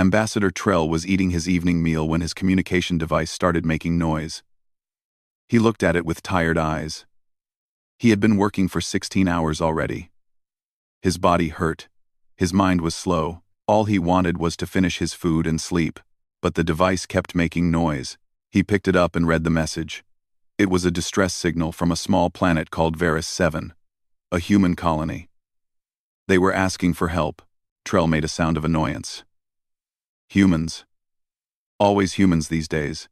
Ambassador Trell was eating his evening meal when his communication device started making noise. He looked at it with tired eyes. He had been working for 16 hours already. His body hurt. His mind was slow. All he wanted was to finish his food and sleep. But the device kept making noise. He picked it up and read the message. It was a distress signal from a small planet called Varus 7, a human colony. They were asking for help. Trell made a sound of annoyance. Humans. Always humans these days.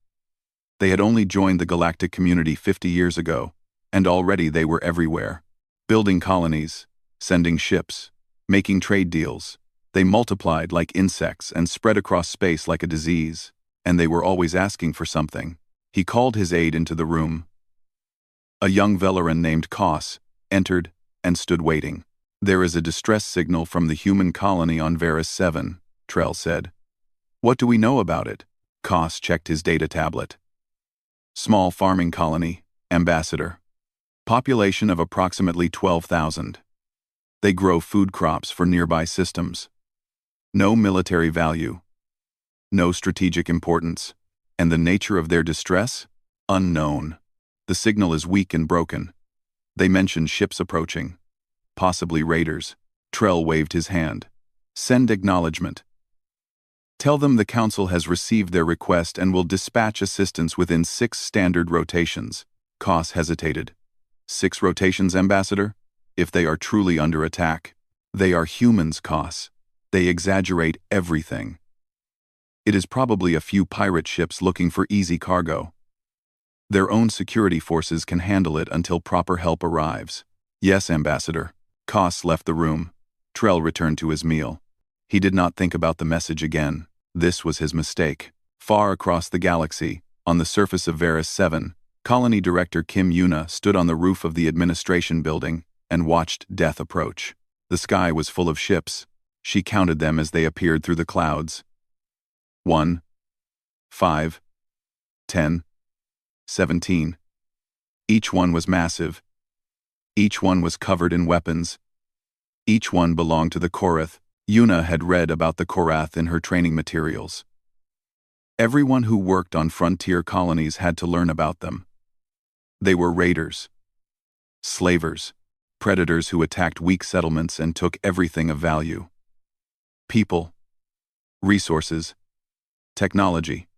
They had only joined the galactic community 50 years ago, and already they were everywhere. Building colonies, sending ships, making trade deals. They multiplied like insects and spread across space like a disease, and they were always asking for something. He called his aide into the room. A young Velaran named Kos entered and stood waiting. "There is a distress signal from the human colony on Varus 7, Trell said. "What do we know about it?" Kos checked his data tablet. "Small farming colony, Ambassador. Population of approximately 12,000. They grow food crops for nearby systems. No military value. No strategic importance. And the nature of their distress? Unknown. The signal is weak and broken. They mention ships approaching. Possibly raiders." Trell waved his hand. "Send acknowledgement. Tell them the Council has received their request and will dispatch assistance within 6 standard rotations." Kos hesitated. 6 rotations, Ambassador? If they are truly under attack. They are humans, Kos. They exaggerate everything. It is probably a few pirate ships looking for easy cargo. Their own security forces can handle it until proper help arrives. "Yes, Ambassador." Kos left the room. Trell returned to his meal. He did not think about the message again. This was his mistake. Far across the galaxy, on the surface of Varus 7, Colony Director Kim Yuna stood on the roof of the administration building and watched death approach. The sky was full of ships. She counted them as they appeared through the clouds. 1, 5, 10, 17. Each one was massive. Each one was covered in weapons. Each one belonged to the Korath. Yuna had read about the Korath in her training materials. Everyone who worked on frontier colonies had to learn about them. They were raiders, slavers, predators who attacked weak settlements and took everything of value. People, resources, technology.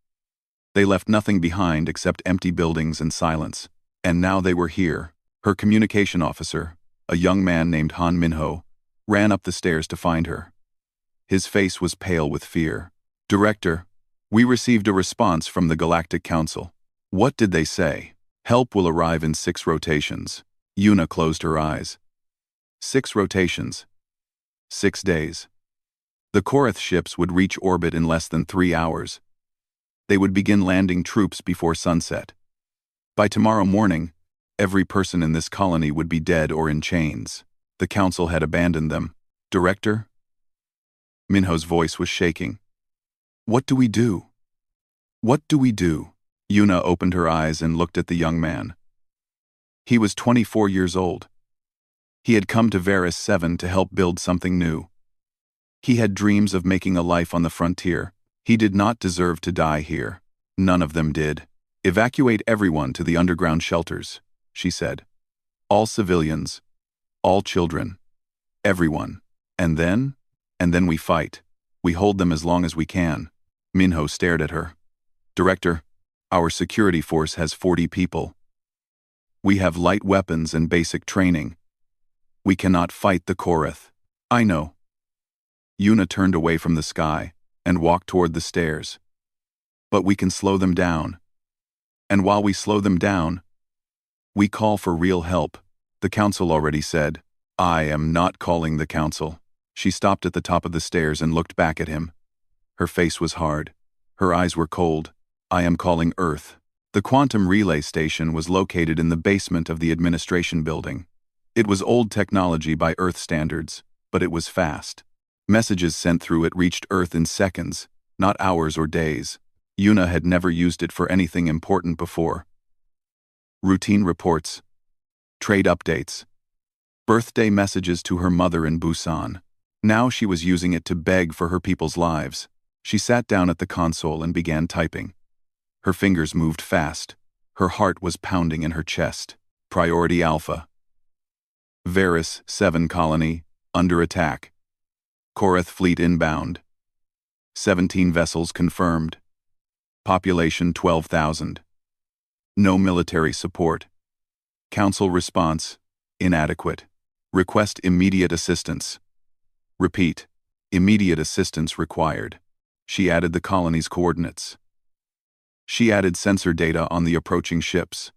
They left nothing behind except empty buildings and silence. And now they were here. Her communication officer, a young man named Han Minho, ran up the stairs to find her. His face was pale with fear. "Director, we received a response from the Galactic Council." "What did they say?" "Help will arrive in 6 rotations." Yuna closed her eyes. 6 rotations. 6 days. The Korath ships would reach orbit in less than 3 hours. They would begin landing troops before sunset. By tomorrow morning, every person in this colony would be dead or in chains. The Council had abandoned them. "Director?" Minho's voice was shaking. "What do we do? What do we do?" Yuna opened her eyes and looked at the young man. He was 24 years old. He had come to Varus 7 to help build something new. He had dreams of making a life on the frontier. He did not deserve to die here. None of them did. "Evacuate everyone to the underground shelters," she said. "All civilians. All children. Everyone. And then we fight. We hold them as long as we can." Minho stared at her. "Director, our security force has 40 people. We have light weapons and basic training. We cannot fight the Korath." "I know." Yuna turned away from the sky and walked toward the stairs. "But we can slow them down. And while we slow them down, we call for real help." "The Council already said." "I am not calling the Council." She stopped at the top of the stairs and looked back at him. Her face was hard. Her eyes were cold. "I am calling Earth." The quantum relay station was located in the basement of the administration building. It was old technology by Earth standards, but it was fast. Messages sent through it reached Earth in seconds, not hours or days. Yuna had never used it for anything important before. Routine reports, trade updates, birthday messages to her mother in Busan. Now she was using it to beg for her people's lives. She sat down at the console and began typing. Her fingers moved fast. Her heart was pounding in her chest. Priority Alpha. Varus 7 colony, under attack. Korath fleet inbound. 17 vessels confirmed. Population 12,000. No military support. Council response, inadequate. Request immediate assistance. Repeat, immediate assistance required. She added the colony's coordinates. She added sensor data on the approaching ships.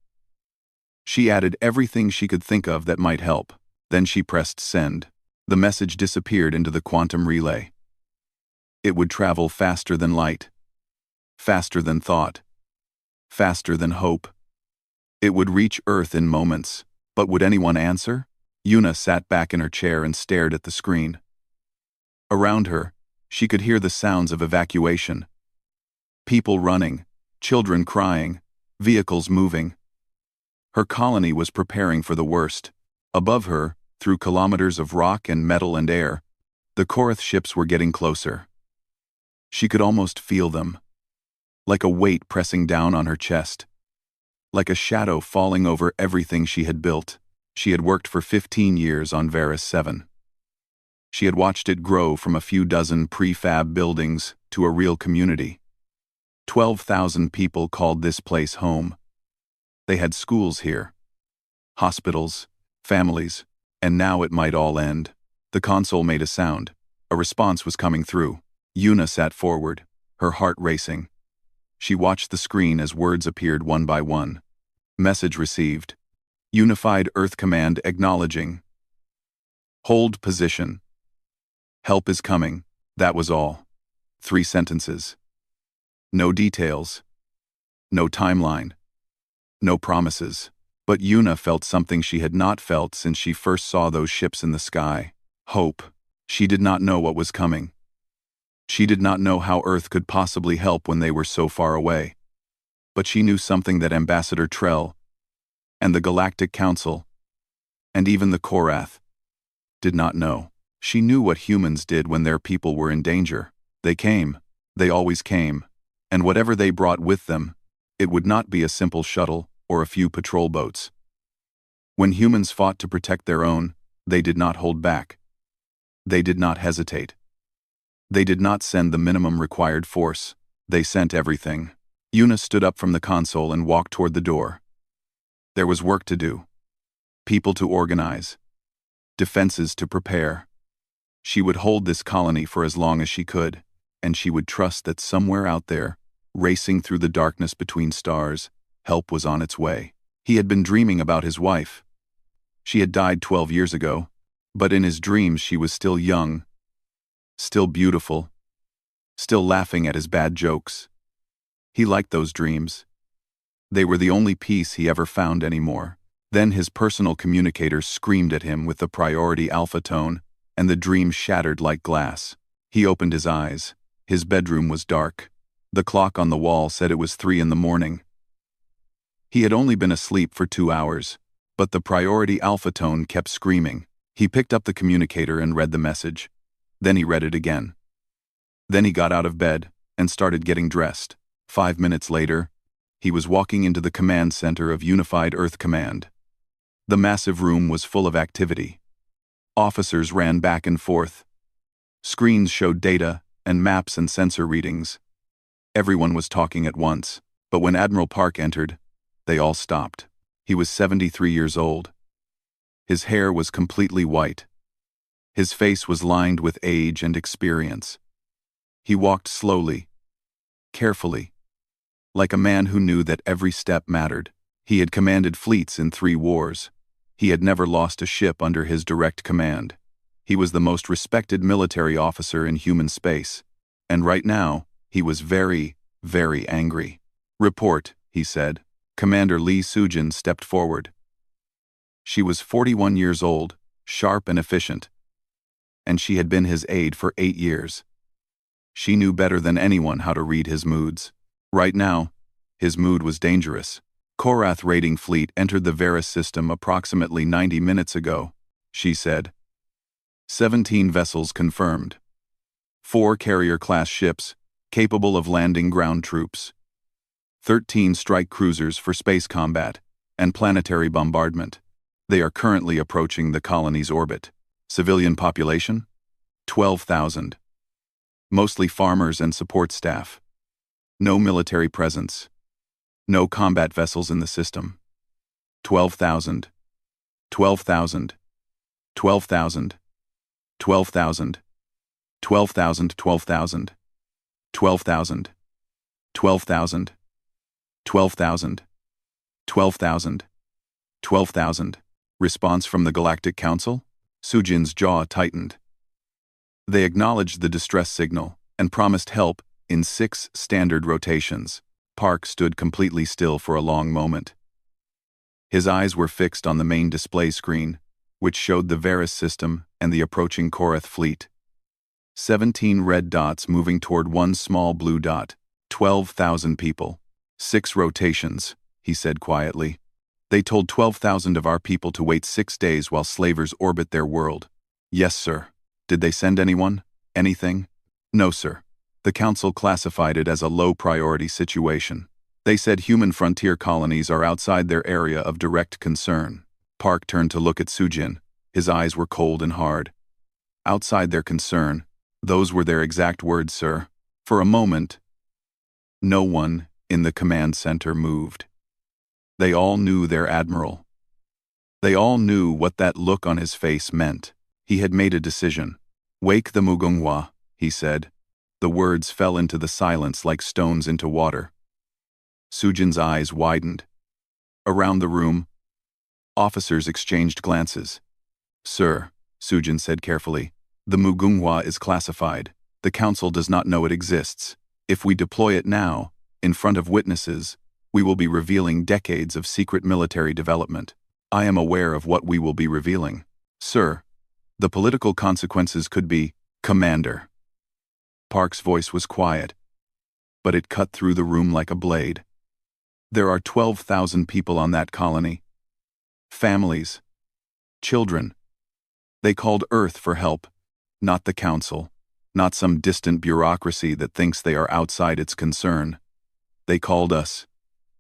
She added everything she could think of that might help. Then she pressed send. The message disappeared into the quantum relay. It would travel faster than light. Faster than thought. Faster than hope. It would reach Earth in moments. But would anyone answer? Yuna sat back in her chair and stared at the screen. Around her, she could hear the sounds of evacuation. People running, children crying, vehicles moving. Her colony was preparing for the worst. Above her, through kilometers of rock and metal and air, the Korath ships were getting closer. She could almost feel them. Like a weight pressing down on her chest. Like a shadow falling over everything she had built. She had worked for 15 years on Varus 7. She had watched it grow from a few dozen prefab buildings to a real community. 12,000 people called this place home. They had schools here. Hospitals, families, and now it might all end. The console made a sound. A response was coming through. Yuna sat forward, her heart racing. She watched the screen as words appeared one by one. Message received. Unified Earth Command acknowledging. Hold position. Help is coming. That was all. 3 sentences. No details. No timeline. No promises. But Yuna felt something she had not felt since she first saw those ships in the sky. Hope. She did not know what was coming. She did not know how Earth could possibly help when they were so far away. But she knew something that Ambassador Trell, and the Galactic Council, and even the Korath, did not know. She knew what humans did when their people were in danger. They came. They always came. And whatever they brought with them, it would not be a simple shuttle or a few patrol boats. When humans fought to protect their own, they did not hold back. They did not hesitate. They did not send the minimum required force. They sent everything. Yuna stood up from the console and walked toward the door. There was work to do. People to organize. Defenses to prepare. She would hold this colony for as long as she could, and she would trust that somewhere out there, racing through the darkness between stars, help was on its way. He had been dreaming about his wife. She had died 12 years ago, but in his dreams she was still young, still beautiful, still laughing at his bad jokes. He liked those dreams. They were the only peace he ever found anymore. Then his personal communicator screamed at him with the priority alpha tone, and the dream shattered like glass. He opened his eyes. His bedroom was dark. The clock on the wall said it was 3 in the morning. He had only been asleep for 2 hours, but the priority alpha tone kept screaming. He picked up the communicator and read the message. Then he read it again. Then he got out of bed and started getting dressed. 5 minutes later, he was walking into the command center of Unified Earth Command. The massive room was full of activity. Officers ran back and forth. Screens showed data and maps and sensor readings. Everyone was talking at once, but when Admiral Park entered, they all stopped. He was 73 years old. His hair was completely white. His face was lined with age and experience. He walked slowly, carefully, like a man who knew that every step mattered. He had commanded fleets in 3 wars. He had never lost a ship under his direct command. He was the most respected military officer in human space. And right now, he was very, very angry. "Report," he said. Commander Lee Sujin stepped forward. She was 41 years old, sharp and efficient. And she had been his aide for 8 years. She knew better than anyone how to read his moods. Right now, his mood was dangerous. Korath raiding fleet entered the Varus system approximately 90 minutes ago, she said. 17 vessels confirmed. 4 carrier-class ships, capable of landing ground troops. 13 strike cruisers for space combat and planetary bombardment. They are currently approaching the colony's orbit. Civilian population? 12,000. Mostly farmers and support staff. No military presence. No combat vessels in the system. 12,000. 12,000. 12,000. 12,000. 12,000. 12,000. 12,000. 12,000. 12,000. 12,000. 12,000. Response from the Galactic Council? Sujin's jaw tightened. They acknowledged the distress signal and promised help in 6 standard rotations. Park stood completely still for a long moment. His eyes were fixed on the main display screen, which showed the Varus system and the approaching Korath fleet. 17 red dots moving toward one small blue dot. 12,000 people. 6 rotations, he said quietly. They told 12,000 of our people to wait 6 days while slavers orbit their world. Yes, sir. Did they send anyone? Anything? No, sir. The council classified it as a low-priority situation. They said human frontier colonies are outside their area of direct concern. Park turned to look at Sujin. His eyes were cold and hard. Outside their concern. Those were their exact words, sir. For a moment, no one in the command center moved. They all knew their admiral. They all knew what that look on his face meant. He had made a decision. Wake the Mugunghwa, he said. The words fell into the silence like stones into water. Sujin's eyes widened. Around the room, officers exchanged glances. Sir, Sujin said carefully, the Mugunghwa is classified. The council does not know it exists. If we deploy it now, in front of witnesses, we will be revealing decades of secret military development. I am aware of what we will be revealing. Sir, the political consequences could be, Commander. Park's voice was quiet, but it cut through the room like a blade. There are 12,000 people on that colony. Families. Children. They called Earth for help, not the council, not some distant bureaucracy that thinks they are outside its concern. They called us.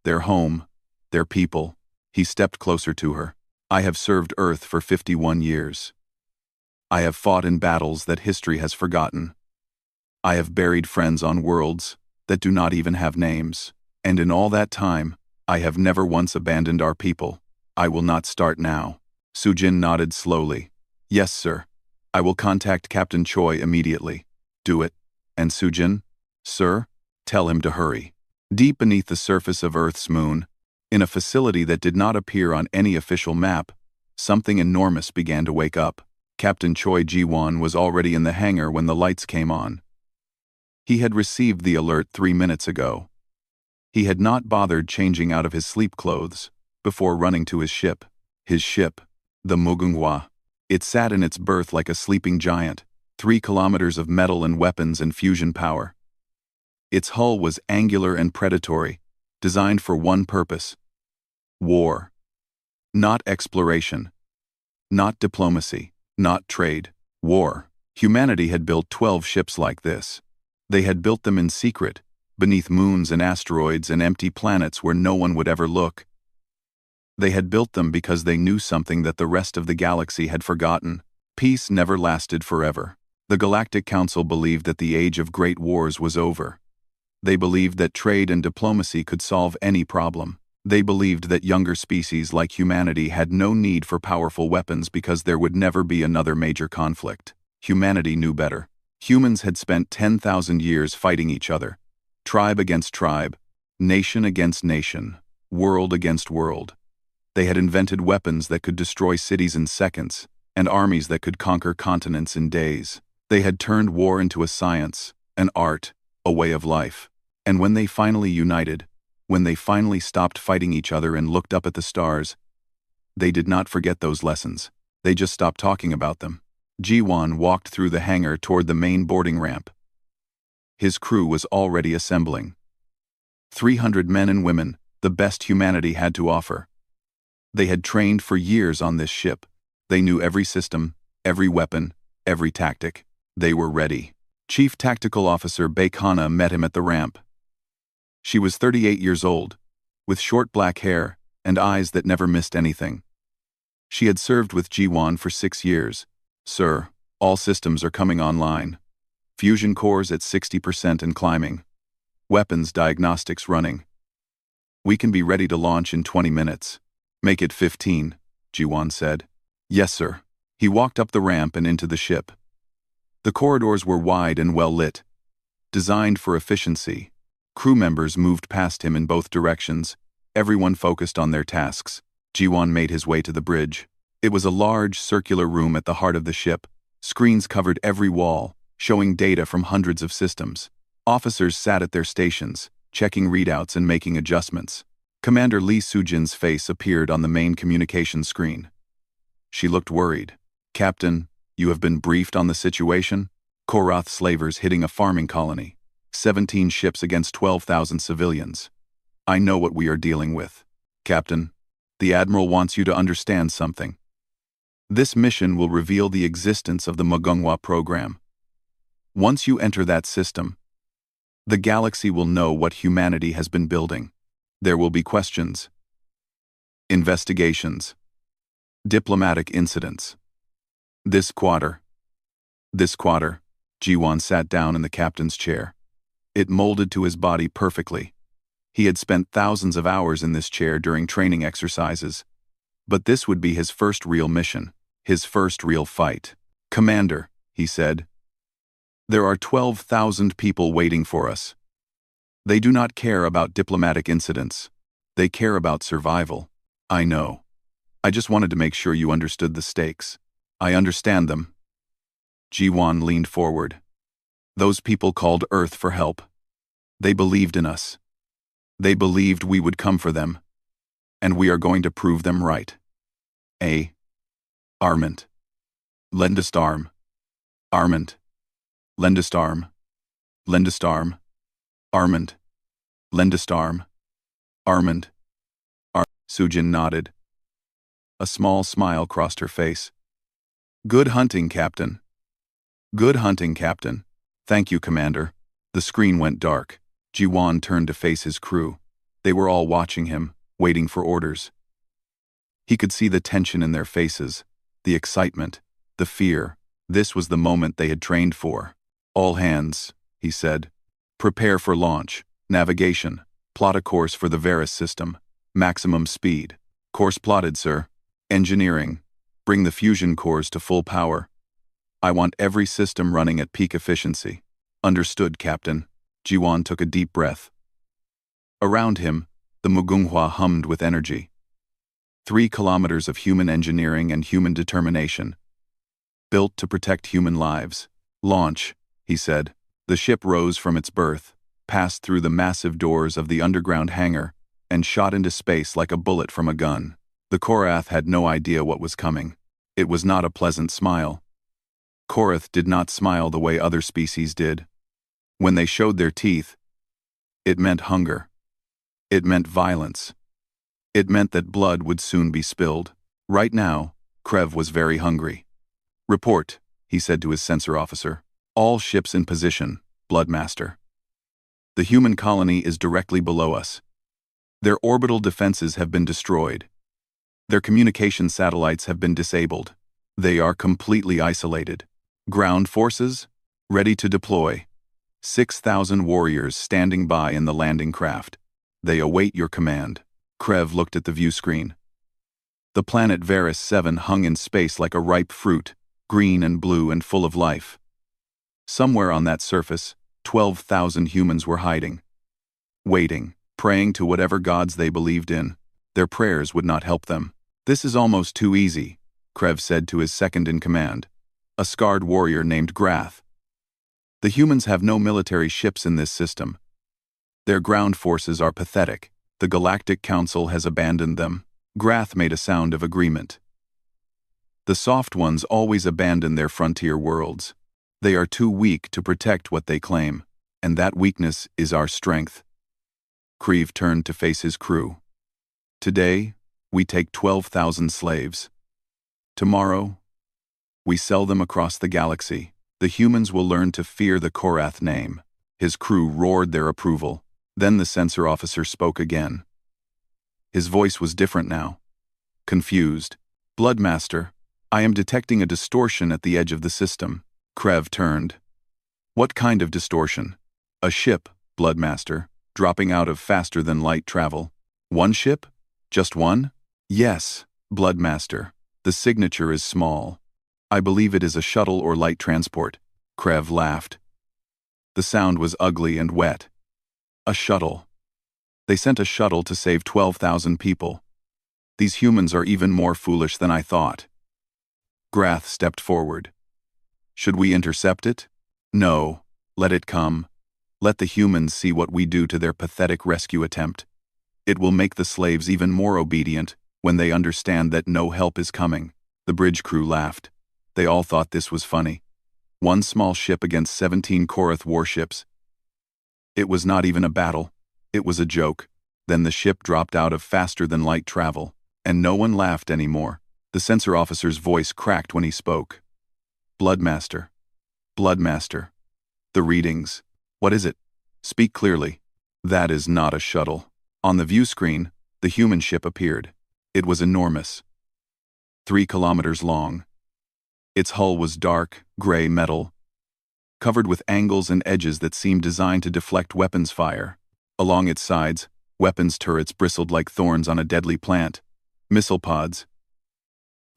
Their home. Their people. He stepped closer to her. I have served Earth for 51 years. I have fought in battles that history has forgotten. I have buried friends on worlds that do not even have names. And in all that time, I have never once abandoned our people. I will not start now. Sujin nodded slowly. Yes, sir. I will contact Captain Choi immediately. Do it. And Sujin? Sir? Tell him to hurry. Deep beneath the surface of Earth's moon, in a facility that did not appear on any official map, something enormous began to wake up. Captain Choi Ji-won was already in the hangar when the lights came on. He had received the alert 3 minutes ago. He had not bothered changing out of his sleep clothes before running to his ship. His ship, the Mugunghwa. It sat in its berth like a sleeping giant, 3 kilometers of metal and weapons and fusion power. Its hull was angular and predatory, designed for one purpose: war. Not exploration. Not diplomacy. Not trade. War. Humanity had built 12 ships like this. They had built them in secret, beneath moons and asteroids and empty planets where no one would ever look. They had built them because they knew something that the rest of the galaxy had forgotten. Peace never lasted forever. The Galactic Council believed that the age of great wars was over. They believed that trade and diplomacy could solve any problem. They believed that younger species like humanity had no need for powerful weapons because there would never be another major conflict. Humanity knew better. Humans had spent 10,000 years fighting each other. Tribe against tribe, nation against nation, world against world. They had invented weapons that could destroy cities in seconds, and armies that could conquer continents in days. They had turned war into a science, an art, a way of life. And when they finally united, when they finally stopped fighting each other and looked up at the stars, they did not forget those lessons. They just stopped talking about them. Ji-won walked through the hangar toward the main boarding ramp. His crew was already assembling. 300 men and women, the best humanity had to offer. They had trained for years on this ship. They knew every system, every weapon, every tactic. They were ready. Chief Tactical Officer Baekana met him at the ramp. She was 38 years old, with short black hair and eyes that never missed anything. She had served with Ji-won for 6 years. Sir, all systems are coming online. Fusion cores at 60% and climbing. Weapons diagnostics running. We can be ready to launch in 20 minutes. Make it 15, Ji-won said. Yes, sir. He walked up the ramp and into the ship. The corridors were wide and well lit. Designed for efficiency, crew members moved past him in both directions, everyone focused on their tasks. Ji-won made his way to the bridge. It was a large, circular room at the heart of the ship. Screens covered every wall, showing data from hundreds of systems. Officers sat at their stations, checking readouts and making adjustments. Commander Lee Soo-jin's face appeared on the main communications screen. She looked worried. Captain, you have been briefed on the situation? Korath slavers hitting a farming colony. 17 ships against 12,000 civilians. I know what we are dealing with. Captain, the Admiral wants you to understand something. This mission will reveal the existence of the Mugunghwa program. Once you enter that system, the galaxy will know what humanity has been building. There will be questions, investigations, diplomatic incidents. This quarter, Ji-won sat down in the captain's chair. It molded to his body perfectly. He had spent thousands of hours in this chair during training exercises. But this would be his first real mission, his first real fight. Commander, he said, there are 12,000 people waiting for us. They do not care about diplomatic incidents. They care about survival. I know. I just wanted to make sure you understood the stakes. I understand them. Ji-won leaned forward. Those people called Earth for help. They believed in us. They believed we would come for them. And we are going to prove them right. Armament. Lendestarm. Armament. Lendestarm. Lendestarm. Armament. Lendestarm. Armament. Soo-jin nodded. A small smile crossed her face. Good hunting, Captain. Good hunting, Captain. Thank you, Commander. The screen went dark. Ji-won turned to face his crew. They were all watching him, waiting for orders. He could see the tension in their faces, the excitement, the fear. This was the moment they had trained for. All hands, he said. Prepare for launch. Navigation. Plot a course for the Varus system. Maximum speed. Course plotted, sir. Engineering. Bring the fusion cores to full power. I want every system running at peak efficiency. Understood, Captain. Ji-won took a deep breath. Around him, the Mugunghwa hummed with energy. 3 kilometers of human engineering and human determination. Built to protect human lives. Launch, he said. The ship rose from its berth, passed through the massive doors of the underground hangar, and shot into space like a bullet from a gun. The Korath had no idea what was coming. It was not a pleasant smile. Korath did not smile the way other species did. When they showed their teeth, it meant hunger. It meant violence. It meant that blood would soon be spilled. Right now, Krev was very hungry. Report, he said to his sensor officer. All ships in position, Bloodmaster. The human colony is directly below us. Their orbital defenses have been destroyed. Their communication satellites have been disabled. They are completely isolated. Ground forces, ready to deploy. 6,000 warriors standing by in the landing craft. They await your command. Krev looked at the view screen. The planet Varus 7 hung in space like a ripe fruit, green and blue and full of life. Somewhere on that surface, 12,000 humans were hiding. Waiting, praying to whatever gods they believed in. Their prayers would not help them. This is almost too easy, Krev said to his second-in-command, a scarred warrior named Grath. The humans have no military ships in this system. Their ground forces are pathetic. The Galactic Council has abandoned them. Grath made a sound of agreement. The soft ones always abandon their frontier worlds. They are too weak to protect what they claim, and that weakness is our strength. Krev turned to face his crew. Today, we take 12,000 slaves. Tomorrow, we sell them across the galaxy. The humans will learn to fear the Korath name. His crew roared their approval. Then the sensor officer spoke again. His voice was different now. Confused. Bloodmaster, I am detecting a distortion at the edge of the system. Krev turned. What kind of distortion? A ship, Bloodmaster, dropping out of faster-than-light travel. One ship? Just one? Yes, Bloodmaster. The signature is small. I believe it is a shuttle or light transport. Krev laughed. The sound was ugly and wet. A shuttle. They sent a shuttle to save 12,000 people. These humans are even more foolish than I thought. Grath stepped forward. Should we intercept it? No. Let it come. Let the humans see what we do to their pathetic rescue attempt. It will make the slaves even more obedient when they understand that no help is coming. The bridge crew laughed. They all thought this was funny. One small ship against 17 Korath warships. It was not even a battle. It was a joke. Then the ship dropped out of faster-than-light travel, and no one laughed anymore. The sensor officer's voice cracked when he spoke. Bloodmaster. Bloodmaster. The readings. What is it? Speak clearly. That is not a shuttle. On the view screen, the human ship appeared. It was enormous. 3 kilometers long. Its hull was dark, gray metal, covered with angles and edges that seemed designed to deflect weapons fire. Along its sides, weapons turrets bristled like thorns on a deadly plant. Missile pods,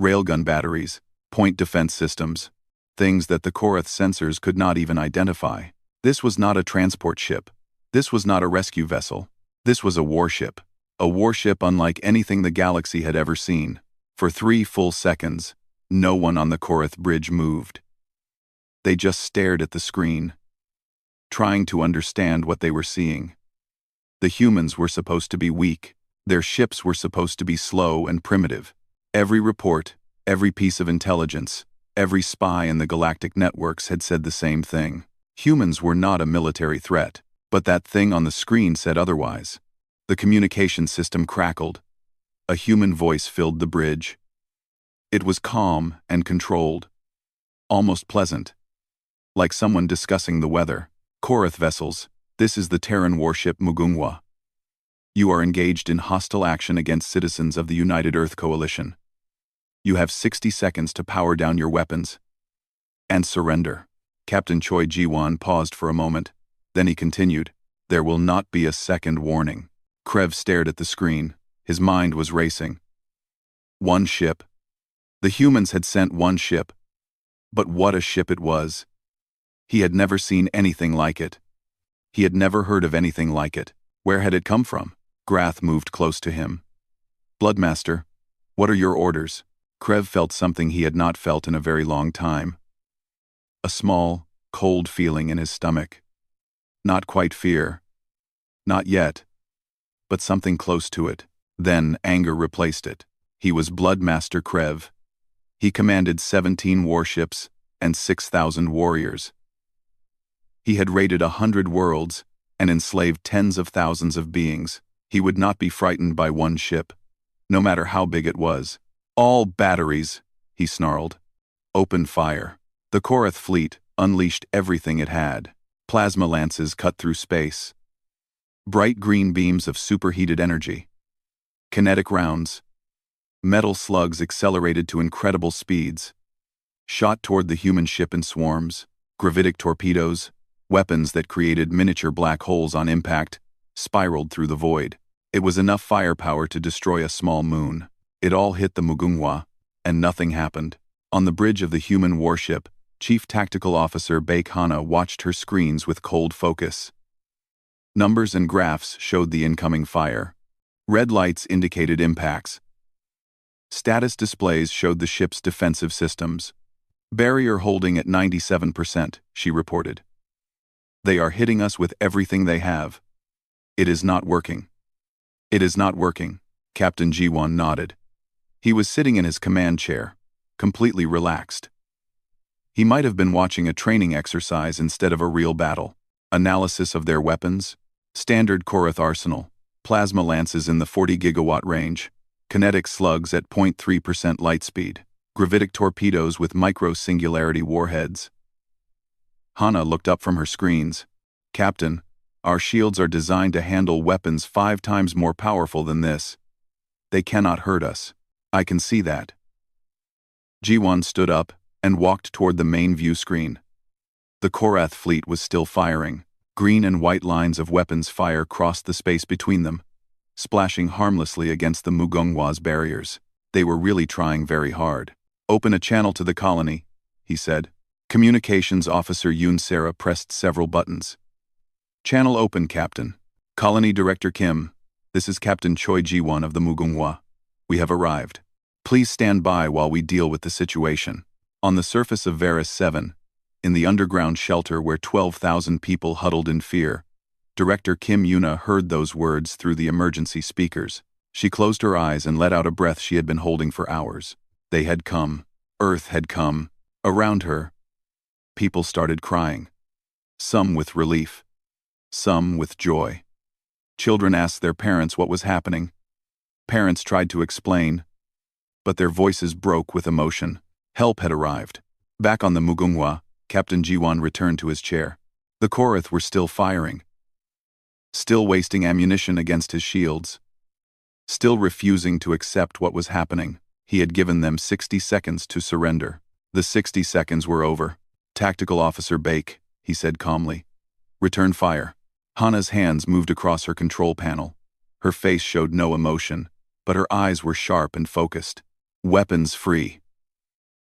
railgun batteries, point defense systems, things that the Korath sensors could not even identify. This was not a transport ship. This was not a rescue vessel. This was a warship. A warship unlike anything the galaxy had ever seen. For 3 full seconds, no one on the Korath bridge moved. They just stared at the screen, trying to understand what they were seeing. The humans were supposed to be weak. Their ships were supposed to be slow and primitive. Every report, every piece of intelligence, every spy in the galactic networks had said the same thing. Humans were not a military threat, but that thing on the screen said otherwise. The communication system crackled. A human voice filled the bridge. It was calm and controlled, almost pleasant, like someone discussing the weather. Korath vessels, this is the Terran warship Mugungwa. You are engaged in hostile action against citizens of the United Earth Coalition. You have 60 seconds to power down your weapons and surrender. Captain Choi Ji-won paused for a moment. Then he continued, there will not be a second warning. Krev stared at the screen. His mind was racing. One ship. The humans had sent one ship. But what a ship it was. He had never seen anything like it. He had never heard of anything like it. Where had it come from? Grath moved close to him. Bloodmaster, what are your orders? Krev felt something he had not felt in a very long time. A small, cold feeling in his stomach. Not quite fear. Not yet. But something close to it. Then anger replaced it. He was Bloodmaster Krev. He commanded 17 warships and 6,000 warriors. He had raided 100 worlds and enslaved tens of thousands of beings. He would not be frightened by one ship, no matter how big it was. All batteries, he snarled. Open fire. The Korath fleet unleashed everything it had. Plasma lances cut through space. Bright green beams of superheated energy. Kinetic rounds. Metal slugs accelerated to incredible speeds. Shot toward the human ship in swarms. Gravitic torpedoes, weapons that created miniature black holes on impact, spiraled through the void. It was enough firepower to destroy a small moon. It all hit the Mugungwa, and nothing happened. On the bridge of the human warship, Chief Tactical Officer Baek Hana watched her screens with cold focus. Numbers and graphs showed the incoming fire. Red lights indicated impacts. Status displays showed the ship's defensive systems. Barrier holding at 97%, she reported. They are hitting us with everything they have. It is not working. It is not working. Captain Ji-won nodded. He was sitting in his command chair, completely relaxed. He might have been watching a training exercise instead of a real battle. Analysis of their weapons. Standard Korath arsenal. Plasma lances in the 40 gigawatt range. Kinetic slugs at 0.3% light speed. Gravitic torpedoes with micro-singularity warheads. Hana looked up from her screens. Captain, our shields are designed to handle weapons 5 times more powerful than this. They cannot hurt us. I can see that. Ji-won stood up and walked toward the main view screen. The Korath fleet was still firing. Green and white lines of weapons fire crossed the space between them, splashing harmlessly against the Mugongwa's barriers. They were really trying very hard. Open a channel to the colony, he said. Communications Officer Yoon Sera pressed several buttons. Channel open, Captain. Colony Director Kim, this is Captain Choi Ji-won of the Mugongwa. We have arrived. Please stand by while we deal with the situation. On the surface of Varus 7, in the underground shelter where 12,000 people huddled in fear, Director Kim Yuna heard those words through the emergency speakers. She closed her eyes and let out a breath she had been holding for hours. They had come. Earth had come. Around her, people started crying. Some with relief. Some with joy. Children asked their parents what was happening. Parents tried to explain, but their voices broke with emotion. Help had arrived. Back on the Mugongwa, Captain Ji-won returned to his chair. The Korath were still firing. Still wasting ammunition against his shields. Still refusing to accept what was happening. He had given them 60 seconds to surrender. The 60 seconds were over. Tactical Officer Bake, he said calmly. Return fire. Hana's hands moved across her control panel. Her face showed no emotion, but her eyes were sharp and focused. Weapons free.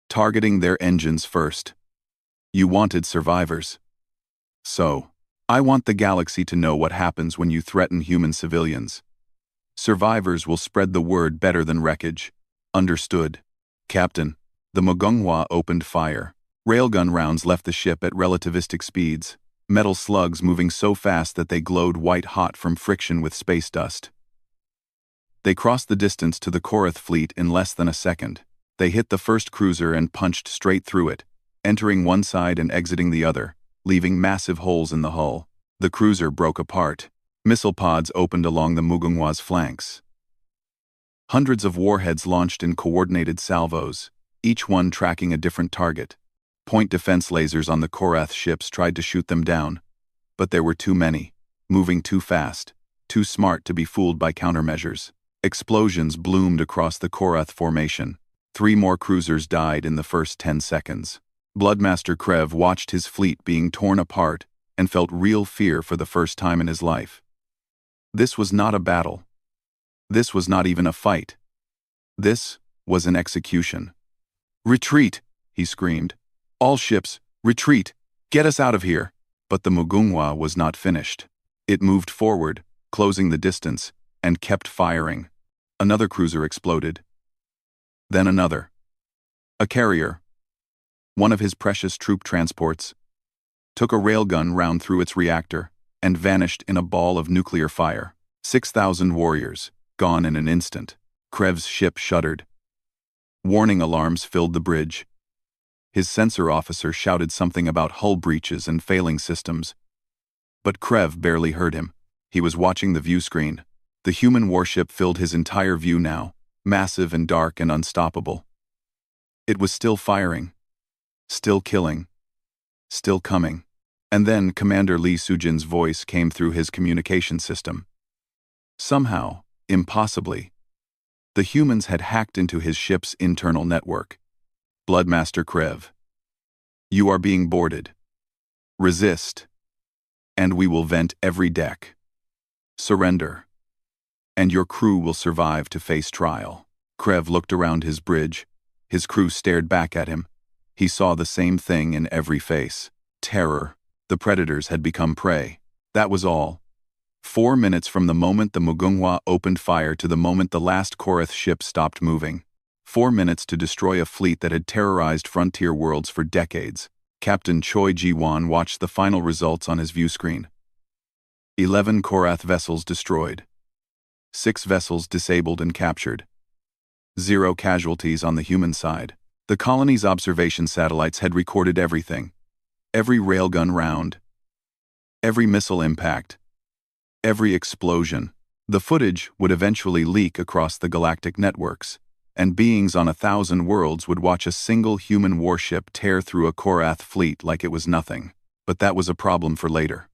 Targeting their engines first. You wanted survivors. So, I want the galaxy to know what happens when you threaten human civilians. Survivors will spread the word better than wreckage. Understood. Captain, the Mugongwa opened fire. Railgun rounds left the ship at relativistic speeds, metal slugs moving so fast that they glowed white-hot from friction with space dust. They crossed the distance to the Korath fleet in less than a second. They hit the first cruiser and punched straight through it, entering one side and exiting the other, leaving massive holes in the hull. The cruiser broke apart. Missile pods opened along the Mugongwa's flanks. Hundreds of warheads launched in coordinated salvos, each one tracking a different target. Point defense lasers on the Korath ships tried to shoot them down, but there were too many, moving too fast, too smart to be fooled by countermeasures. Explosions bloomed across the Korath formation. 3 more cruisers died in the first 10 seconds. Bloodmaster Krev watched his fleet being torn apart and felt real fear for the first time in his life. This was not a battle. This was not even a fight. This was an execution. Retreat, he screamed. All ships, retreat! Get us out of here! But the Mugongwa was not finished. It moved forward, closing the distance, and kept firing. Another cruiser exploded. Then another. A carrier, one of his precious troop transports, took a railgun round through its reactor and vanished in a ball of nuclear fire. 6,000 warriors, gone in an instant. Krev's ship shuddered. Warning alarms filled the bridge. His sensor officer shouted something about hull breaches and failing systems. But Krev barely heard him. He was watching the view screen. The human warship filled his entire view now, massive and dark and unstoppable. It was still firing. Still killing. Still coming. And then Commander Lee Sujin's voice came through his communication system. Somehow, impossibly, the humans had hacked into his ship's internal network. Bloodmaster Krev, you are being boarded. Resist, and we will vent every deck. Surrender, and your crew will survive to face trial. Krev looked around his bridge. His crew stared back at him. He saw the same thing in every face. Terror. The predators had become prey. That was all. 4 minutes from the moment the Mugongwa opened fire to the moment the last Korath ship stopped moving. 4 minutes to destroy a fleet that had terrorized frontier worlds for decades. Captain Choi Ji-won watched the final results on his view screen. 11 Korath vessels destroyed. 6 vessels disabled and captured. 0 casualties on the human side. The colony's observation satellites had recorded everything. Every railgun round. Every missile impact. Every explosion. The footage would eventually leak across the galactic networks, and beings on 1,000 worlds would watch a single human warship tear through a Korath fleet like it was nothing. But that was a problem for later.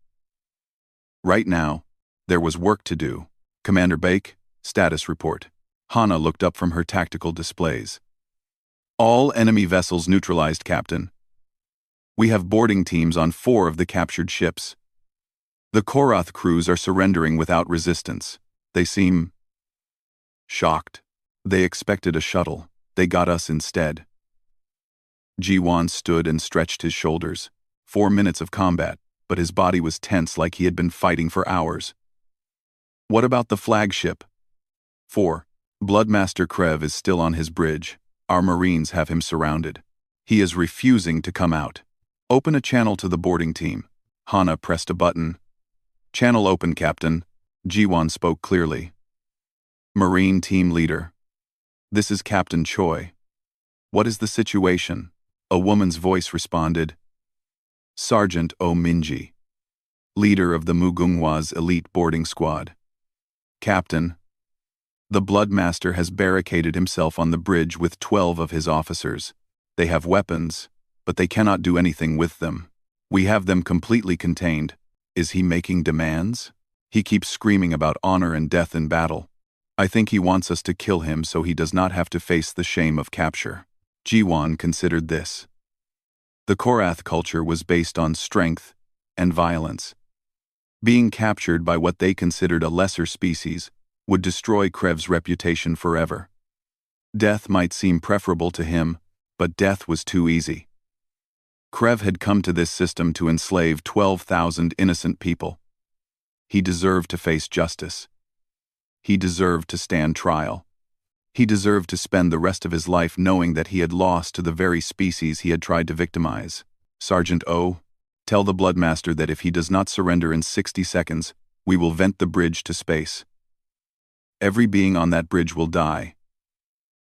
Right now, there was work to do. Commander Bake, status report. Hana looked up from her tactical displays. All enemy vessels neutralized, Captain. We have boarding teams on 4 of the captured ships. The Korath crews are surrendering without resistance. They seem shocked. They expected a shuttle. They got us instead. Jiwan stood and stretched his shoulders. 4 minutes of combat, but his body was tense like he had been fighting for hours. What about the flagship? 4. Bloodmaster Krev is still on his bridge. Our Marines have him surrounded. He is refusing to come out. Open a channel to the boarding team. Hana pressed a button. Channel open, Captain. Jiwan spoke clearly. Marine team leader. This is Captain Choi. What is the situation? A woman's voice responded. Sergeant O Minji, leader of the Mugungwa's elite boarding squad. Captain, the Bloodmaster has barricaded himself on the bridge with 12 of his officers. They have weapons, but they cannot do anything with them. We have them completely contained. Is he making demands? He keeps screaming about honor and death in battle. I think he wants us to kill him so he does not have to face the shame of capture. Jiwan considered this. The Korath culture was based on strength and violence. Being captured by what they considered a lesser species would destroy Krev's reputation forever. Death might seem preferable to him, but death was too easy. Krev had come to this system to enslave 12,000 innocent people. He deserved to face justice. He deserved to stand trial. He deserved to spend the rest of his life knowing that he had lost to the very species he had tried to victimize. Sergeant O, tell the Bloodmaster that if he does not surrender in 60 seconds, we will vent the bridge to space. Every being on that bridge will die.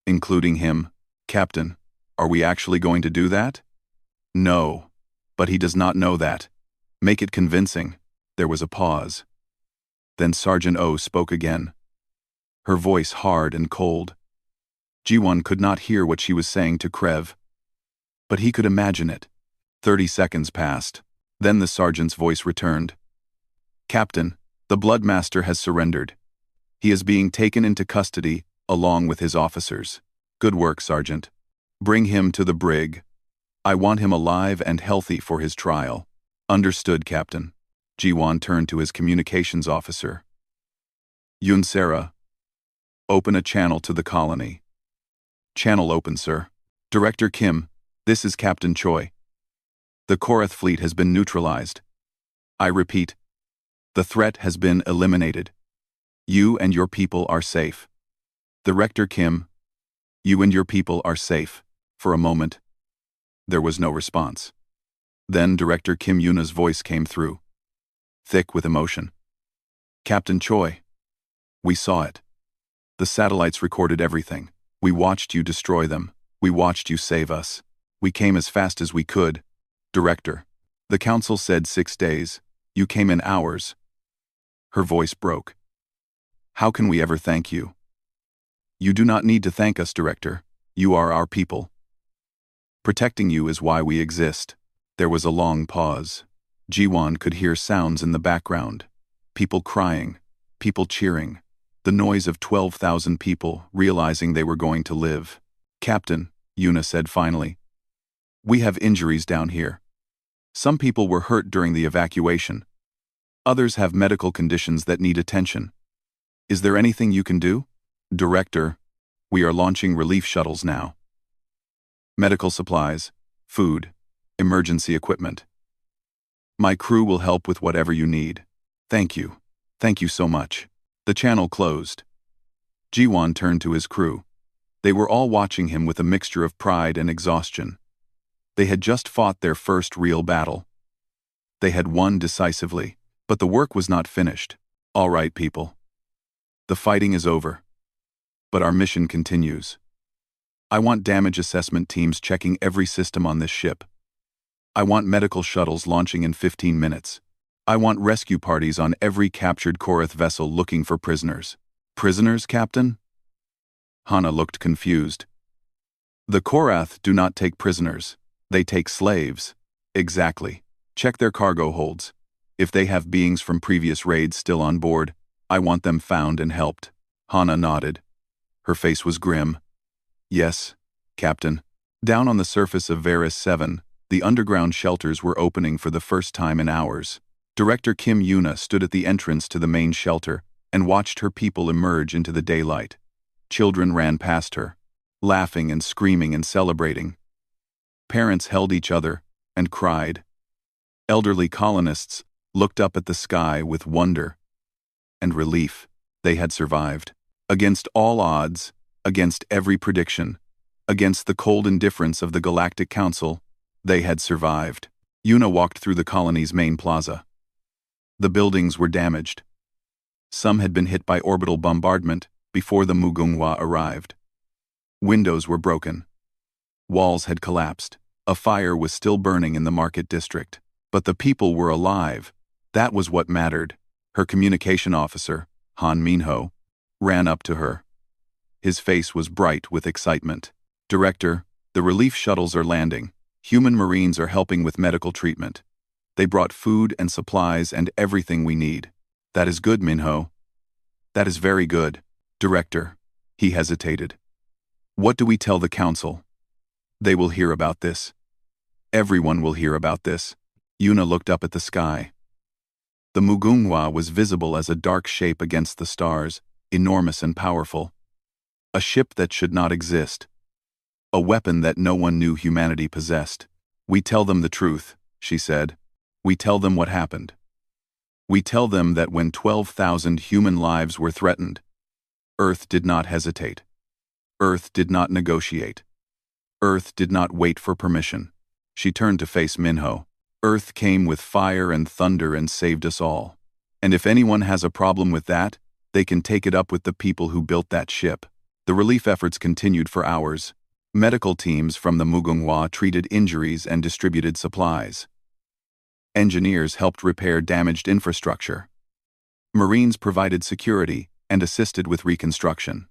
Including him. Captain, are we actually going to do that? No, but he does not know that. Make it convincing. There was a pause. Then Sergeant O spoke again. Her voice hard and cold. Jiwan could not hear what she was saying to Krev, but he could imagine it. 30 seconds passed. Then the sergeant's voice returned. Captain, the Bloodmaster has surrendered. He is being taken into custody, along with his officers. Good work, Sergeant. Bring him to the brig. I want him alive and healthy for his trial. Understood, Captain. Jiwan turned to his communications officer. Yunsera, open a channel to the colony. Channel open, sir. Director Kim, this is Captain Choi. The Korath fleet has been neutralized. I repeat, the threat has been eliminated. You and your people are safe. Director Kim, you and your people are safe. For a moment, there was no response. Then Director Kim Yuna's voice came through, thick with emotion. Captain Choi, we saw it. The satellites recorded everything. We watched you destroy them. We watched you save us. We came as fast as we could. Director, the council said 6 days. You came in hours. Her voice broke. How can we ever thank you? You do not need to thank us, Director. You are our people. Protecting you is why we exist. There was a long pause. Jiwan could hear sounds in the background. People crying, people cheering. The noise of 12,000 people realizing they were going to live. Captain, Yuna said finally. We have injuries down here. Some people were hurt during the evacuation. Others have medical conditions that need attention. Is there anything you can do? Director, we are launching relief shuttles now. Medical supplies, food, emergency equipment. My crew will help with whatever you need. Thank you. Thank you so much. The channel closed. Jiwan turned to his crew. They were all watching him with a mixture of pride and exhaustion. They had just fought their first real battle. They had won decisively, but the work was not finished. All right, people. The fighting is over. But our mission continues. I want damage assessment teams checking every system on this ship. I want medical shuttles launching in 15 minutes. I want rescue parties on every captured Korath vessel looking for prisoners. Prisoners, Captain? Hana looked confused. The Korath do not take prisoners. They take slaves. Exactly. Check their cargo holds. If they have beings from previous raids still on board, I want them found and helped. Hana nodded. Her face was grim. Yes, Captain. Down on the surface of Varus 7, the underground shelters were opening for the first time in hours. Director Kim Yuna stood at the entrance to the main shelter and watched her people emerge into the daylight. Children ran past her, laughing and screaming and celebrating. Parents held each other and cried. Elderly colonists looked up at the sky with wonder and relief. They had survived. Against all odds, against every prediction, against the cold indifference of the Galactic Council, they had survived. Yuna walked through the colony's main plaza. The buildings were damaged. Some had been hit by orbital bombardment before the Mugunghwa arrived. Windows were broken. Walls had collapsed. A fire was still burning in the market district. But the people were alive. That was what mattered. Her communication officer, Han Minho, ran up to her. His face was bright with excitement. Director, the relief shuttles are landing. Human Marines are helping with medical treatment. They brought food and supplies and everything we need. That is good, Minho. That is very good. Director, he hesitated. What do we tell the council? They will hear about this. Everyone will hear about this. Yuna looked up at the sky. The Mugunghwa was visible as a dark shape against the stars, enormous and powerful. A ship that should not exist. A weapon that no one knew humanity possessed. We tell them the truth, she said. We tell them what happened. We tell them that when 12,000 human lives were threatened, Earth did not hesitate. Earth did not negotiate. Earth did not wait for permission. She turned to face Minho. Earth came with fire and thunder and saved us all. And if anyone has a problem with that, they can take it up with the people who built that ship. The relief efforts continued for hours. Medical teams from the Mugunghwa treated injuries and distributed supplies. Engineers helped repair damaged infrastructure. Marines provided security and assisted with reconstruction.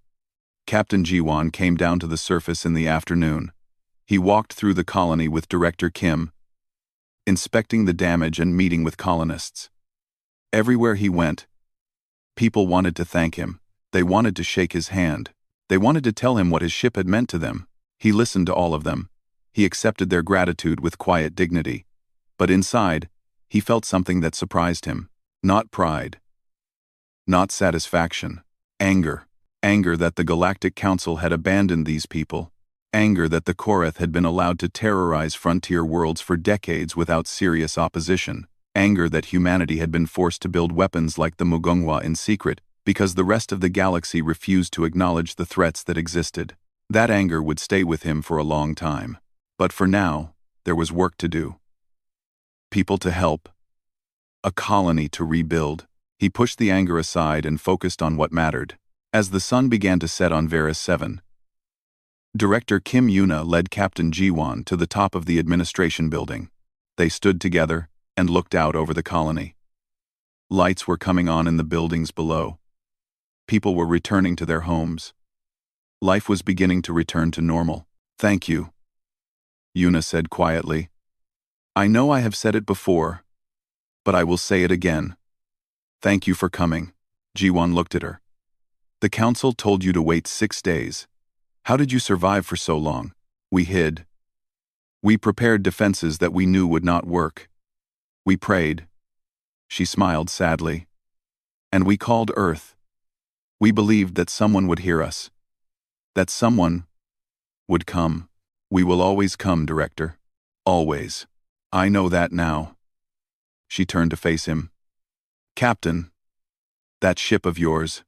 Captain Jiwon came down to the surface in the afternoon. He walked through the colony with Director Kim, inspecting the damage and meeting with colonists. Everywhere he went, people wanted to thank him. They wanted to shake his hand. They wanted to tell him what his ship had meant to them. He listened to all of them. He accepted their gratitude with quiet dignity. But inside, he felt something that surprised him. Not pride. Not satisfaction. Anger. Anger that the Galactic Council had abandoned these people. Anger that the Koreth had been allowed to terrorize frontier worlds for decades without serious opposition. Anger that humanity had been forced to build weapons like the Mugunghwa in secret because the rest of the galaxy refused to acknowledge the threats that existed. That anger would stay with him for a long time. But for now, there was work to do. People to help. A colony to rebuild. He pushed the anger aside and focused on what mattered. As the sun began to set on Varus 7, Director Kim Yuna led Captain Jiwon to the top of the administration building. They stood together and looked out over the colony. Lights were coming on in the buildings below. People were returning to their homes. Life was beginning to return to normal. Thank you, Yuna said quietly. I know I have said it before, but I will say it again. Thank you for coming. Jiwon looked at her. The council told you to wait 6 days. How did you survive for so long? We hid. We prepared defenses that we knew would not work. We prayed. She smiled sadly. And we called Earth. We believed that someone would hear us. That someone would come. We will always come, Director. Always. I know that now. She turned to face him. Captain, that ship of yours,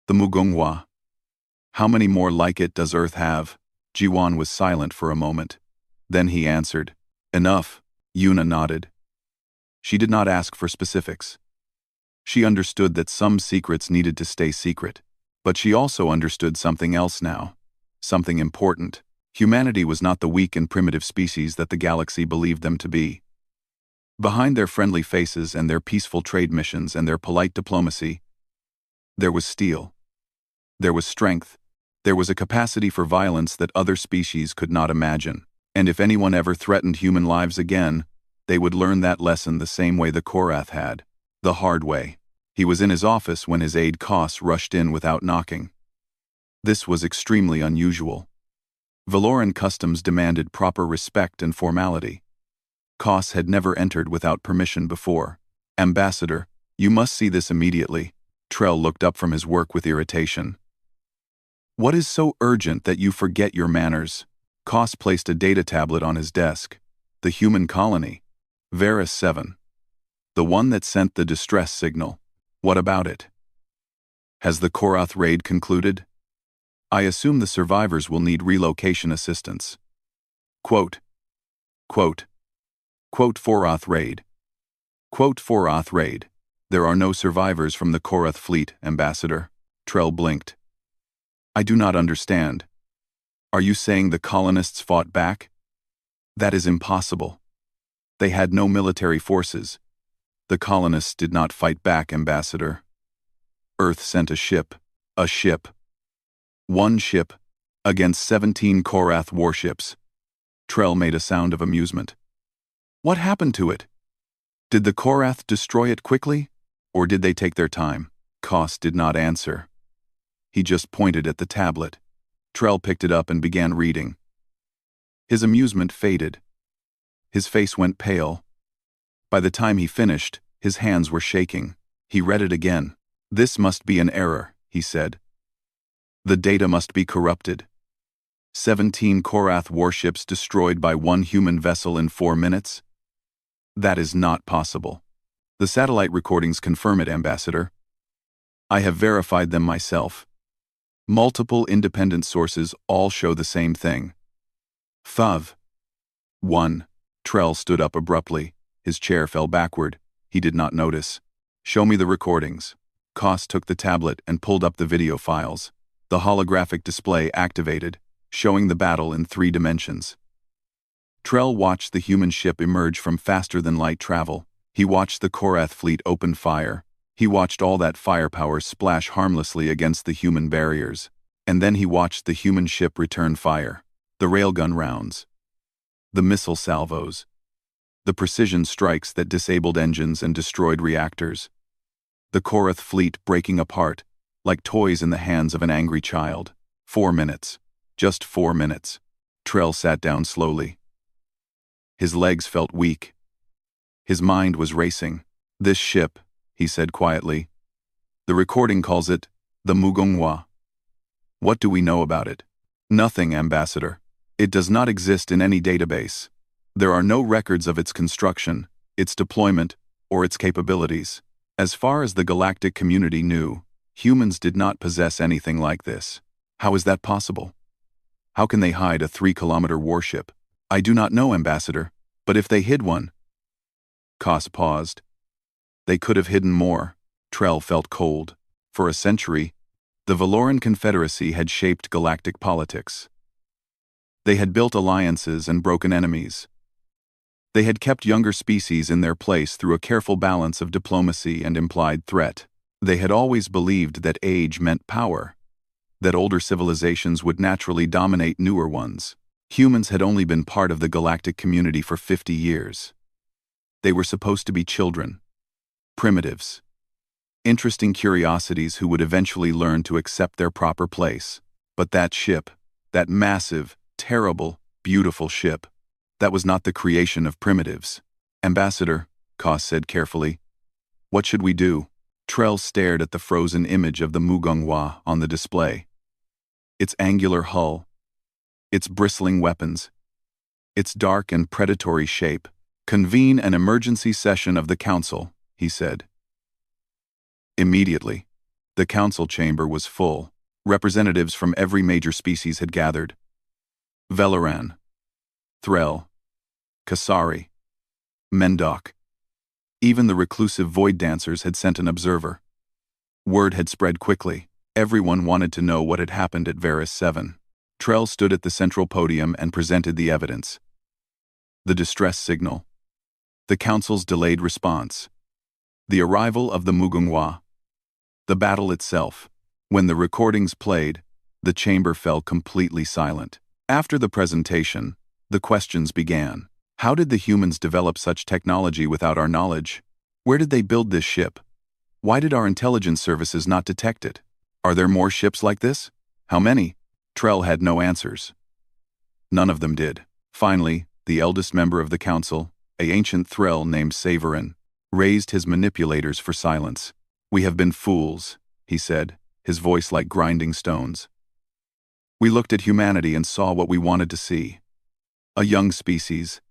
the Mugunghwa. How many more like it does Earth have? Jiwon was silent for a moment. Then he answered. Enough, Yuna nodded. She did not ask for specifics. She understood that some secrets needed to stay secret. But she also understood something else now. Something important. Humanity was not the weak and primitive species that the galaxy believed them to be. Behind their friendly faces and their peaceful trade missions and their polite diplomacy, there was steel. There was strength. There was a capacity for violence that other species could not imagine. And if anyone ever threatened human lives again, They would learn that lesson the same way the Korath had. The hard way. He was in his office when his aide Kos rushed in without knocking. This was extremely unusual. Valoran customs demanded proper respect and formality. Kos had never entered without permission before. "Ambassador, you must see this immediately." Trell looked up from his work with irritation. "What is so urgent that you forget your manners?" Kos placed a data tablet on his desk. "The human colony. Varus 7. The one that sent the distress signal. What about it? Has the Korath raid concluded? I assume the survivors will need relocation assistance." Quote, quote, quote Forath raid. Quote Forath raid. "There are no survivors from the Korath fleet, Ambassador." Trell blinked. "I do not understand. Are you saying the colonists fought back? That is impossible. They had no military forces. The colonists did not fight back, Ambassador. Earth sent a ship. A ship. One ship, against 17 Korath warships." Trell made a sound of amusement. "What happened to it? Did the Korath destroy it quickly, or did they take their time?" Kos did not answer. He just pointed at the tablet. Trell picked it up and began reading. His amusement faded. His face went pale. By the time he finished, his hands were shaking. He read it again. "This must be an error," he said. "The data must be corrupted. 17 Korath warships destroyed by one human vessel in 4 minutes? That is not possible. The satellite recordings confirm it, Ambassador. I have verified them myself. Multiple independent sources all show the same thing." Thav. 1. Trell stood up abruptly. His chair fell backward. He did not notice. "Show me the recordings." Kos took the tablet and pulled up the video files. The holographic display activated, showing the battle in 3 dimensions. Trell watched the human ship emerge from faster-than-light travel. He watched the Korath fleet open fire. He watched all that firepower splash harmlessly against the human barriers. And then he watched the human ship return fire. The railgun rounds. The missile salvos. The precision strikes that disabled engines and destroyed reactors. The Korath fleet breaking apart, like toys in the hands of an angry child. 4 minutes. Just 4 minutes. Trell sat down slowly. His legs felt weak. His mind was racing. "This ship," he said quietly. "The recording calls it the Mugunghwa. What do we know about it?" "Nothing, Ambassador. It does not exist in any database. There are no records of its construction, its deployment, or its capabilities. As far as the galactic community knew, humans did not possess anything like this. How is that possible? How can they hide a 3-kilometer warship?" "I do not know, Ambassador, but if they hid one..." Kos paused. "They could have hidden more." Trell felt cold. For a century, the Valoran Confederacy had shaped galactic politics. They had built alliances and broken enemies. They had kept younger species in their place through a careful balance of diplomacy and implied threat. They had always believed that age meant power, that older civilizations would naturally dominate newer ones. Humans had only been part of the galactic community for 50 years. They were supposed to be children, primitives, interesting curiosities who would eventually learn to accept their proper place. But that ship, that massive, terrible, beautiful ship, that was not the creation of primitives. "Ambassador," Kos said carefully, "what should we do?" Trell stared at the frozen image of the Mugunghwa on the display. Its angular hull, its bristling weapons, its dark and predatory shape. "Convene an emergency session of the Council," he said. Immediately, the council chamber was full. Representatives from every major species had gathered. Valoran, Threll, Kasari, Mendok. Even the reclusive void dancers had sent an observer. Word had spread quickly. Everyone wanted to know what had happened at Varus 7. Trell stood at the central podium and presented the evidence. The distress signal. The council's delayed response. The arrival of the Mugunghwa. The battle itself. When the recordings played, the chamber fell completely silent. After the presentation, the questions began. How did the humans develop such technology without our knowledge? Where did they build this ship? Why did our intelligence services not detect it? Are there more ships like this? How many? Trell had no answers. None of them did. Finally, the eldest member of the council, an ancient thrall named Saverin, raised his manipulators for silence. "We have been fools," he said, his voice like grinding stones. "We looked at humanity and saw what we wanted to see. A young species.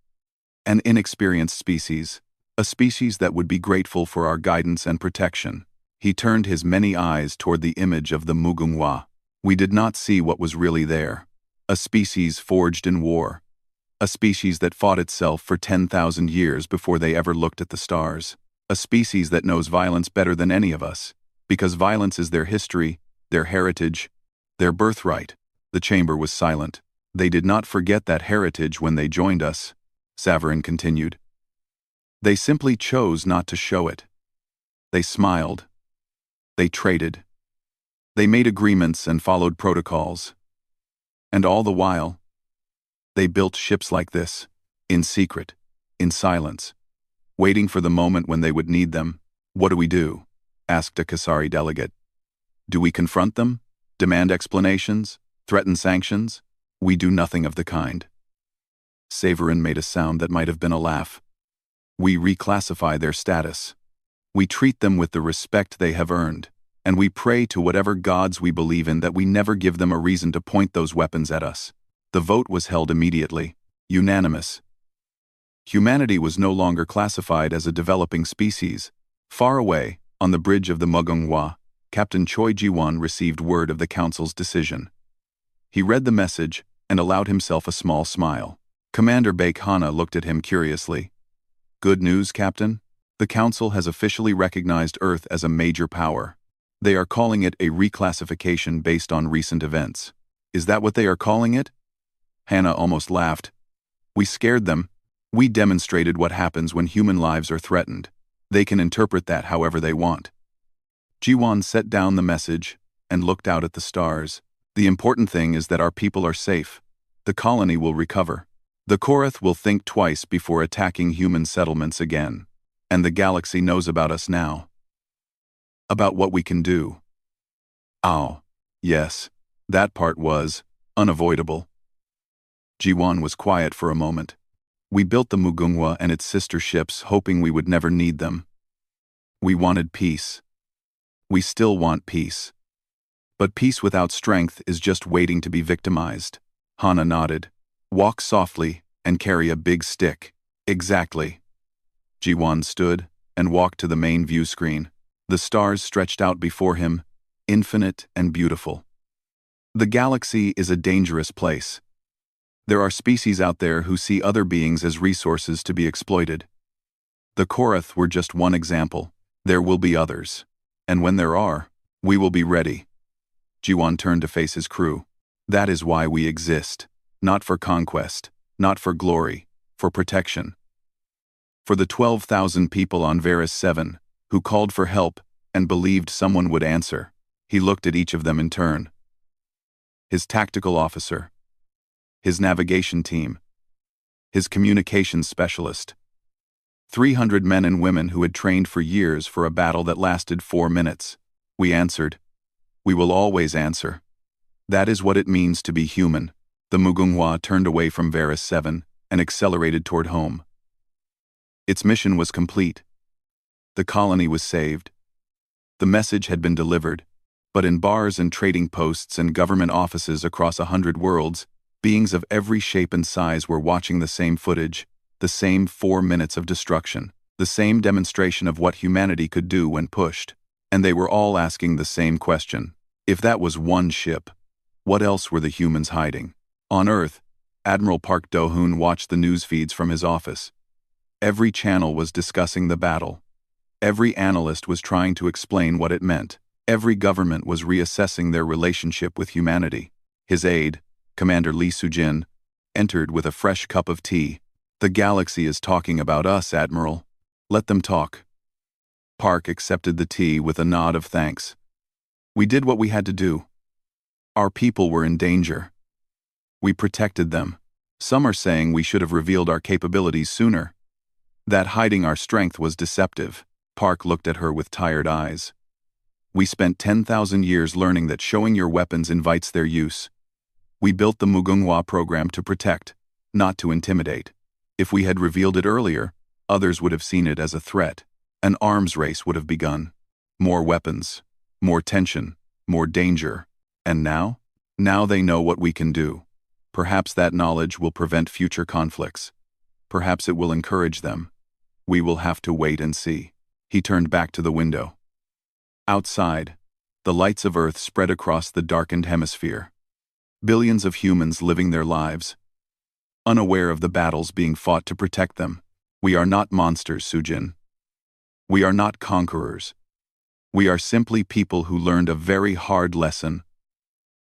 An inexperienced species. A species that would be grateful for our guidance and protection." He turned his many eyes toward the image of the Mugunghwa. "We did not see what was really there. A species forged in war. A species that fought itself for 10,000 years before they ever looked at the stars. A species that knows violence better than any of us, because violence is their history, their heritage, their birthright." The chamber was silent. "They did not forget that heritage when they joined us," Saverin continued. "They simply chose not to show it. They smiled. They traded. They made agreements and followed protocols. And all the while, they built ships like this, in secret, in silence, waiting for the moment when they would need them." "What do we do?" asked a Kasari delegate. "Do we confront them? Demand explanations? Threaten sanctions?" "We do nothing of the kind." Saverin made a sound that might have been a laugh. "We reclassify their status. We treat them with the respect they have earned, and we pray to whatever gods we believe in that we never give them a reason to point those weapons at us." The vote was held immediately. Unanimous. Humanity was no longer classified as a developing species. Far away, on the bridge of the Mugunghwa, Captain Choi Ji-won received word of the council's decision. He read the message and allowed himself a small smile. Commander Baek Hana looked at him curiously. "Good news, Captain? The council has officially recognized Earth as a major power. They are calling it a reclassification based on recent events." "Is that what they are calling it?" Hana almost laughed. "We scared them. We demonstrated what happens when human lives are threatened. They can interpret that however they want." Ji-won set down the message and looked out at the stars. "The important thing is that our people are safe. The colony will recover. The Korath will think twice before attacking human settlements again. And the galaxy knows about us now. About what we can do." "Oh, yes, that part was unavoidable." Ji-won was quiet for a moment. "We built the Mugunghwa and its sister ships hoping we would never need them. We wanted peace. We still want peace. But peace without strength is just waiting to be victimized." Hana nodded. "Walk softly and carry a big stick." "Exactly." Ji-won stood and walked to the main view screen. The stars stretched out before him, infinite and beautiful. "The galaxy is a dangerous place. There are species out there who see other beings as resources to be exploited. The Korath were just one example. There will be others. And when there are, we will be ready." Ji-won turned to face his crew. "That is why we exist. Not for conquest, not for glory, for protection. For the 12,000 people on Varus 7, who called for help and believed someone would answer." He looked at each of them in turn. His tactical officer. His navigation team. His communications specialist. 300 men and women who had trained for years for a battle that lasted 4 minutes. We answered. We will always answer. That is what it means to be human. The Mugunghwa turned away from Varus 7 and accelerated toward home. Its mission was complete. The colony was saved. The message had been delivered, but in bars and trading posts and government offices across 100 worlds, beings of every shape and size were watching the same footage, the same 4 minutes of destruction, the same demonstration of what humanity could do when pushed, and they were all asking the same question. If that was one ship, what else were the humans hiding? On Earth, Admiral Park Do-hoon watched the news feeds from his office. Every channel was discussing the battle. Every analyst was trying to explain what it meant. Every government was reassessing their relationship with humanity. His aide, Commander Lee Soo-jin, entered with a fresh cup of tea. The galaxy is talking about us, Admiral. Let them talk. Park accepted the tea with a nod of thanks. We did what we had to do. Our people were in danger. We protected them. Some are saying we should have revealed our capabilities sooner. That hiding our strength was deceptive. Park looked at her with tired eyes. We spent 10,000 years learning that showing your weapons invites their use. We built the Mugunghwa program to protect, not to intimidate. If we had revealed it earlier, others would have seen it as a threat. An arms race would have begun. More weapons, more tension, more danger. And now? Now they know what we can do. Perhaps that knowledge will prevent future conflicts. Perhaps it will encourage them. We will have to wait and see. He turned back to the window. Outside, the lights of Earth spread across the darkened hemisphere. Billions of humans living their lives, unaware of the battles being fought to protect them. We are not monsters, Sujin. We are not conquerors. We are simply people who learned a very hard lesson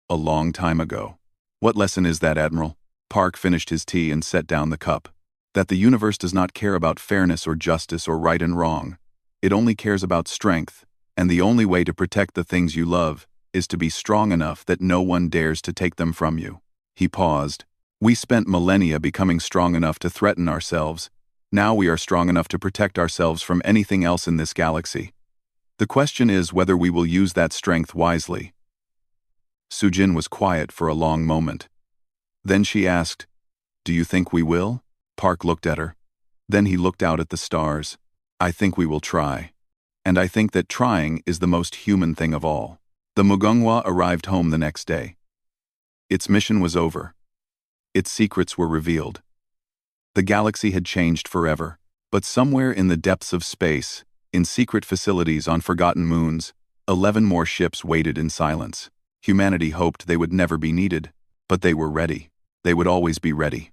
a long time ago. What lesson is that, Admiral? Park finished his tea and set down the cup. That the universe does not care about fairness or justice or right and wrong. It only cares about strength, and the only way to protect the things you love is to be strong enough that no one dares to take them from you. He paused. We spent millennia becoming strong enough to threaten ourselves. Now we are strong enough to protect ourselves from anything else in this galaxy. The question is whether we will use that strength wisely. Sujin was quiet for a long moment. Then she asked, "Do you think we will?" Park looked at her. Then he looked out at the stars. "I think we will try. And I think that trying is the most human thing of all." The Mugunghwa arrived home the next day. Its mission was over. Its secrets were revealed. The galaxy had changed forever, but somewhere in the depths of space, in secret facilities on forgotten moons, 11 more ships waited in silence. Humanity hoped they would never be needed, but they were ready. They would always be ready.